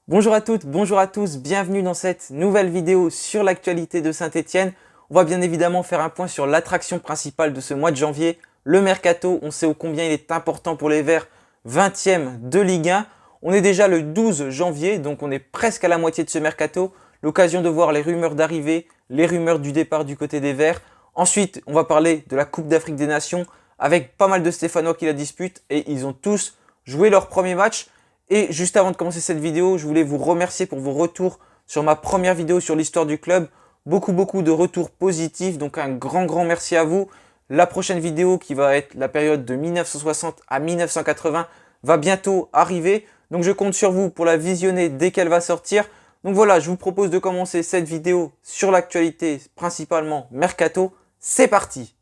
Bonjour à toutes, bonjour à tous, bienvenue dans cette nouvelle vidéo sur l'actualité de Saint-Étienne. On va bien évidemment faire un point sur l'attraction principale de ce mois de janvier, le Mercato. On sait ô combien il est important pour les Verts, 20e de Ligue 1. On est déjà le 12 janvier, donc on est presque à la moitié de ce Mercato. L'occasion de voir les rumeurs d'arrivée, les rumeurs du départ du côté des Verts. Ensuite, on va parler de la Coupe d'Afrique des Nations avec pas mal de Stéphanois qui la disputent et ils ont tous joué leur premier match. Et juste avant de commencer cette vidéo, je voulais vous remercier pour vos retours sur ma première vidéo sur l'histoire du club. Beaucoup de retours positifs, donc un grand merci à vous. La prochaine vidéo qui va être la période de 1960 à 1980 va bientôt arriver. Donc je compte sur vous pour la visionner dès qu'elle va sortir. Donc voilà, je vous propose de commencer cette vidéo sur l'actualité, principalement Mercato. C'est parti!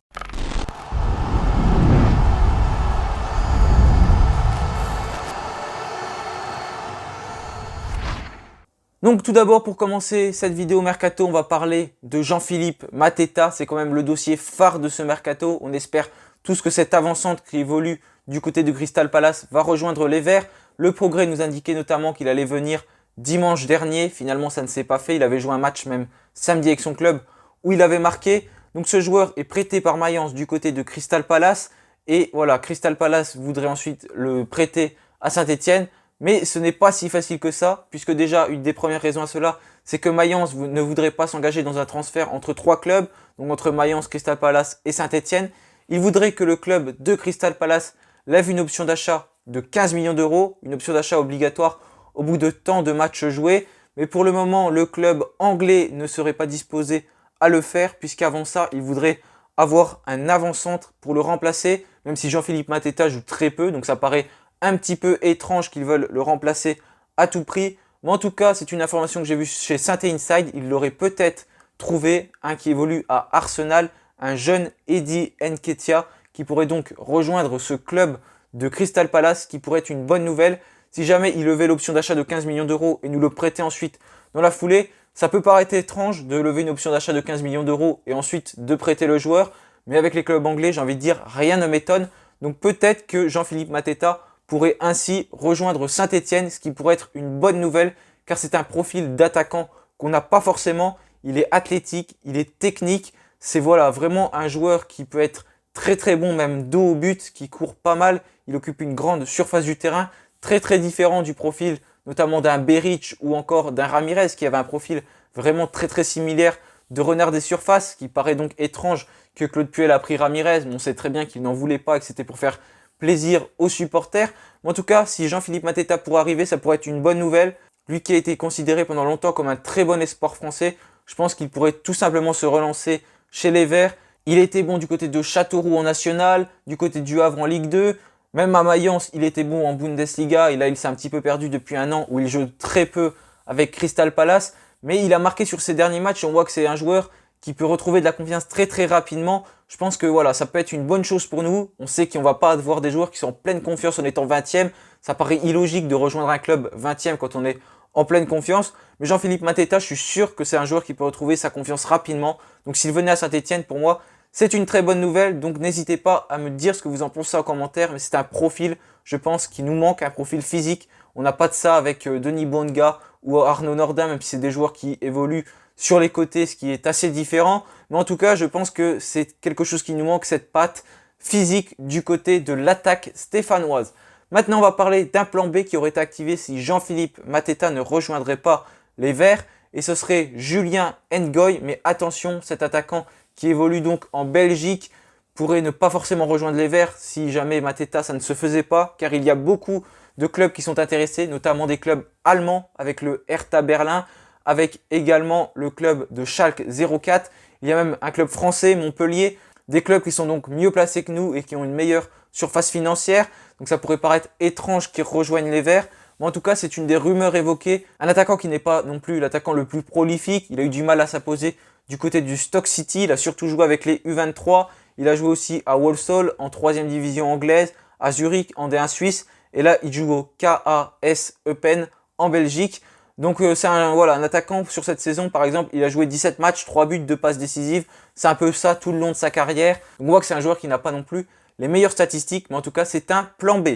Donc tout d'abord, pour commencer cette vidéo Mercato, on va parler de Jean-Philippe Mateta. C'est quand même le dossier phare de ce Mercato. On espère tous que cette avant-centre qui évolue du côté de Crystal Palace va rejoindre les Verts. Le Progrès nous indiquait notamment qu'il allait venir dimanche dernier. Finalement, ça ne s'est pas fait. Il avait joué un match même samedi avec son club où il avait marqué. Donc ce joueur est prêté par Mayence du côté de Crystal Palace. Et voilà, Crystal Palace voudrait ensuite le prêter à Saint-Étienne. Mais ce n'est pas si facile que ça, puisque déjà, une des premières raisons à cela, c'est que Mayence ne voudrait pas s'engager dans un transfert entre trois clubs, donc entre Mayence, Crystal Palace et Saint-Étienne. Il voudrait que le club de Crystal Palace lève une option d'achat de 15 millions d'euros, une option d'achat obligatoire au bout de tant de matchs joués. Mais pour le moment, le club anglais ne serait pas disposé à le faire, puisqu'avant ça, il voudrait avoir un avant-centre pour le remplacer, même si Jean-Philippe Mateta joue très peu, donc ça paraît un petit peu étrange qu'ils veulent le remplacer à tout prix. Mais en tout cas, c'est une information que j'ai vue chez Saint Inside. Il l'aurait peut-être trouvé, un qui évolue à Arsenal, un jeune Eddie Nketiah, qui pourrait donc rejoindre ce club de Crystal Palace, qui pourrait être une bonne nouvelle. Si jamais il levait l'option d'achat de 15 millions d'euros et nous le prêtait ensuite dans la foulée, ça peut paraître étrange de lever une option d'achat de 15 millions d'euros et ensuite de prêter le joueur. Mais avec les clubs anglais, j'ai envie de dire, rien ne m'étonne. Donc peut-être que Jean-Philippe Mateta pourrait ainsi rejoindre Saint-Étienne, ce qui pourrait être une bonne nouvelle, car c'est un profil d'attaquant qu'on n'a pas forcément. Il est athlétique, il est technique, c'est voilà, vraiment un joueur qui peut être très bon, même dos au but, qui court pas mal, il occupe une grande surface du terrain, très différent du profil notamment d'un Berić ou encore d'un Ramirez, qui avait un profil vraiment très similaire de renard des surfaces, qui paraît donc étrange que Claude Puel a pris Ramirez, mais on sait très bien qu'il n'en voulait pas et que c'était pour faire plaisir aux supporters. Mais en tout cas, si Jean-Philippe Mateta pourrait arriver, ça pourrait être une bonne nouvelle. Lui qui a été considéré pendant longtemps comme un très bon espoir français, je pense qu'il pourrait tout simplement se relancer chez les Verts. Il était bon du côté de Châteauroux en National, du côté du Havre en Ligue 2. Même à Mayence, il était bon en Bundesliga. Et là, il s'est un petit peu perdu depuis un an où il joue très peu avec Crystal Palace. Mais il a marqué sur ses derniers matchs. On voit que c'est un joueur qui peut retrouver de la confiance très rapidement. Je pense que voilà, ça peut être une bonne chose pour nous. On sait qu'on va pas avoir des joueurs qui sont en pleine confiance en étant 20e. Ça paraît illogique de rejoindre un club 20e quand on est en pleine confiance. Mais Jean-Philippe Mateta, je suis sûr que c'est un joueur qui peut retrouver sa confiance rapidement. Donc s'il venait à Saint-Étienne, pour moi, c'est une très bonne nouvelle. Donc n'hésitez pas à me dire ce que vous en pensez en commentaire. Mais c'est un profil, je pense, qui nous manque, un profil physique. On n'a pas de ça avec Denis Bonga ou Arnaud Nordin, même si c'est des joueurs qui évoluent sur les côtés, ce qui est assez différent. Mais en tout cas, je pense que c'est quelque chose qui nous manque, cette patte physique du côté de l'attaque stéphanoise. Maintenant, on va parler d'un plan B qui aurait été activé si Jean-Philippe Mateta ne rejoindrait pas les Verts. Et ce serait Julien Ngoy. Mais attention, cet attaquant qui évolue donc en Belgique pourrait ne pas forcément rejoindre les Verts si jamais Mateta ça ne se faisait pas. Car il y a beaucoup de clubs qui sont intéressés, notamment des clubs allemands avec le Hertha Berlin, avec également le club de Schalke 04. Il y a même un club français, Montpellier, des clubs qui sont donc mieux placés que nous et qui ont une meilleure surface financière. Donc ça pourrait paraître étrange qu'ils rejoignent les Verts. Mais en tout cas, c'est une des rumeurs évoquées. Un attaquant qui n'est pas non plus l'attaquant le plus prolifique. Il a eu du mal à s'imposer du côté du Stoke City. Il a surtout joué avec les U23. Il a joué aussi à Walsall en 3e division anglaise, à Zurich en D1 suisse. Et là, il joue au KAS Eupen en Belgique. Donc c'est un attaquant sur cette saison, par exemple, il a joué 17 matchs, 3 buts, 2 passes décisives. C'est un peu ça tout le long de sa carrière. Donc on voit que c'est un joueur qui n'a pas non plus les meilleures statistiques, mais en tout cas c'est un plan B.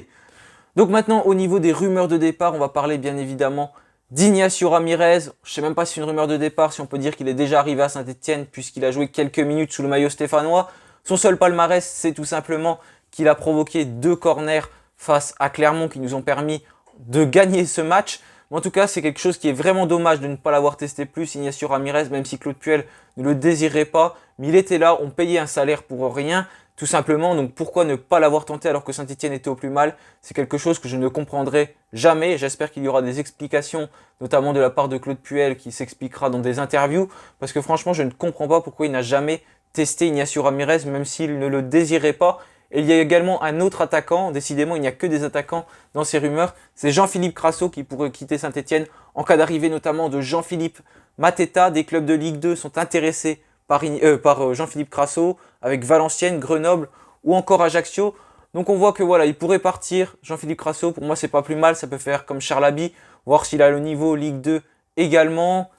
Donc maintenant au niveau des rumeurs de départ, on va parler bien évidemment d'Ignacio Ramirez. Je ne sais même pas si c'est une rumeur de départ, si on peut dire qu'il est déjà arrivé à Saint-Etienne puisqu'il a joué quelques minutes sous le maillot stéphanois. Son seul palmarès, c'est tout simplement qu'il a provoqué 2 corners face à Clermont qui nous ont permis de gagner ce match. Mais en tout cas, c'est quelque chose qui est vraiment dommage de ne pas l'avoir testé plus, Ignacio Ramirez, même si Claude Puel ne le désirait pas. Mais il était là, on payait un salaire pour rien, tout simplement. Donc pourquoi ne pas l'avoir tenté alors que Saint-Etienne était au plus mal? C'est quelque chose que je ne comprendrai jamais. J'espère qu'il y aura des explications, notamment de la part de Claude Puel, qui s'expliquera dans des interviews. Parce que franchement, je ne comprends pas pourquoi il n'a jamais testé Ignacio Ramirez, même s'il ne le désirait pas. Et il y a également un autre attaquant, décidément il n'y a que des attaquants dans ces rumeurs, c'est Jean-Philippe Crasso qui pourrait quitter Saint-Etienne en cas d'arrivée notamment de Jean-Philippe Mateta. Des clubs de Ligue 2 sont intéressés par Jean-Philippe Crasso avec Valenciennes, Grenoble ou encore Ajaccio. Donc on voit que voilà, il pourrait partir, Jean-Philippe Crasso, pour moi c'est pas plus mal, ça peut faire comme Charlaby, voir s'il a le niveau Ligue 2 également,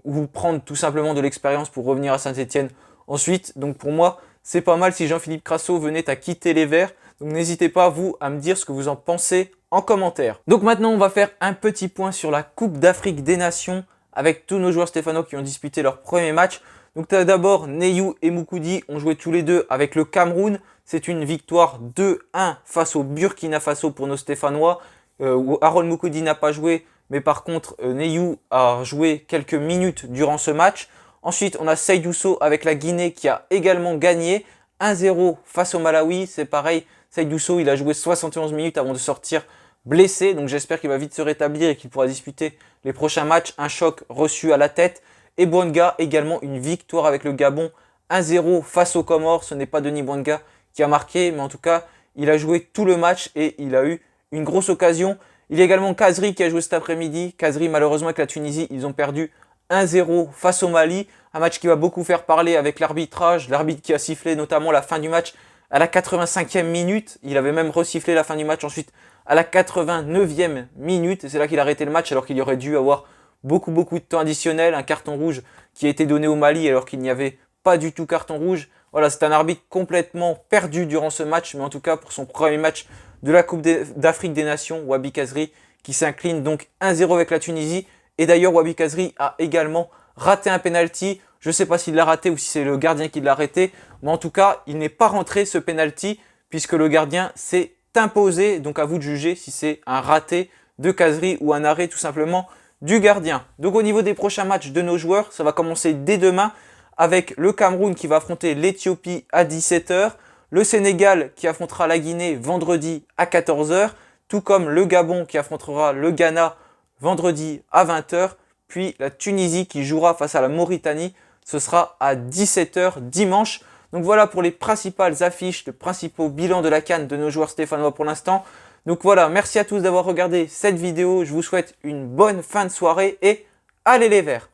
ou prendre tout simplement de l'expérience pour revenir à Saint-Etienne ensuite. Donc pour moi, c'est pas mal si Jean-Philippe Crasso venait à quitter les Verts. Donc n'hésitez pas, vous, à me dire ce que vous en pensez en commentaire. Donc maintenant, on va faire un petit point sur la Coupe d'Afrique des Nations avec tous nos joueurs stéphanois qui ont disputé leur premier match. Donc d'abord, Neyou et Moukoudi ont joué tous les deux avec le Cameroun. C'est une victoire 2-1 face au Burkina Faso pour nos Stéphanois. Aaron Moukoudi n'a pas joué, mais par contre, Neyou a joué quelques minutes durant ce match. Ensuite, on a Seydou Sow avec la Guinée qui a également gagné 1-0 face au Malawi. C'est pareil, Seydou Sow, il a joué 71 minutes avant de sortir blessé. Donc j'espère qu'il va vite se rétablir et qu'il pourra disputer les prochains matchs. Un choc reçu à la tête. Et Bouanga également une victoire avec le Gabon 1-0 face aux Comores. Ce n'est pas Denis Bouanga qui a marqué, mais en tout cas, il a joué tout le match et il a eu une grosse occasion. Il y a également Kazri qui a joué cet après-midi. Kazri, malheureusement, avec la Tunisie, ils ont perdu 1-0 face au Mali, un match qui va beaucoup faire parler avec l'arbitrage, l'arbitre qui a sifflé notamment la fin du match à la 85e minute, il avait même resifflé la fin du match ensuite à la 89e minute, et c'est là qu'il a arrêté le match alors qu'il aurait dû avoir beaucoup de temps additionnel, un carton rouge qui a été donné au Mali alors qu'il n'y avait pas du tout carton rouge. Voilà, c'est un arbitre complètement perdu durant ce match, mais en tout cas pour son premier match de la Coupe d'Afrique des Nations, Wabi Kazri qui s'incline donc 1-0 avec la Tunisie. Et d'ailleurs, Wabi Kazri a également raté un penalty. Je ne sais pas s'il l'a raté ou si c'est le gardien qui l'a arrêté. Mais en tout cas, il n'est pas rentré ce penalty puisque le gardien s'est imposé. Donc à vous de juger si c'est un raté de Kazri ou un arrêt tout simplement du gardien. Donc au niveau des prochains matchs de nos joueurs, ça va commencer dès demain avec le Cameroun qui va affronter l'Éthiopie à 17 h. Le Sénégal qui affrontera la Guinée vendredi à 14 h. Tout comme le Gabon qui affrontera le Ghana vendredi à 20 h, puis la Tunisie qui jouera face à la Mauritanie, ce sera à 17 h dimanche. Donc voilà pour les principales affiches, les principaux bilans de la CAN de nos joueurs stéphanois pour l'instant. Donc voilà, merci à tous d'avoir regardé cette vidéo, je vous souhaite une bonne fin de soirée et allez les Verts!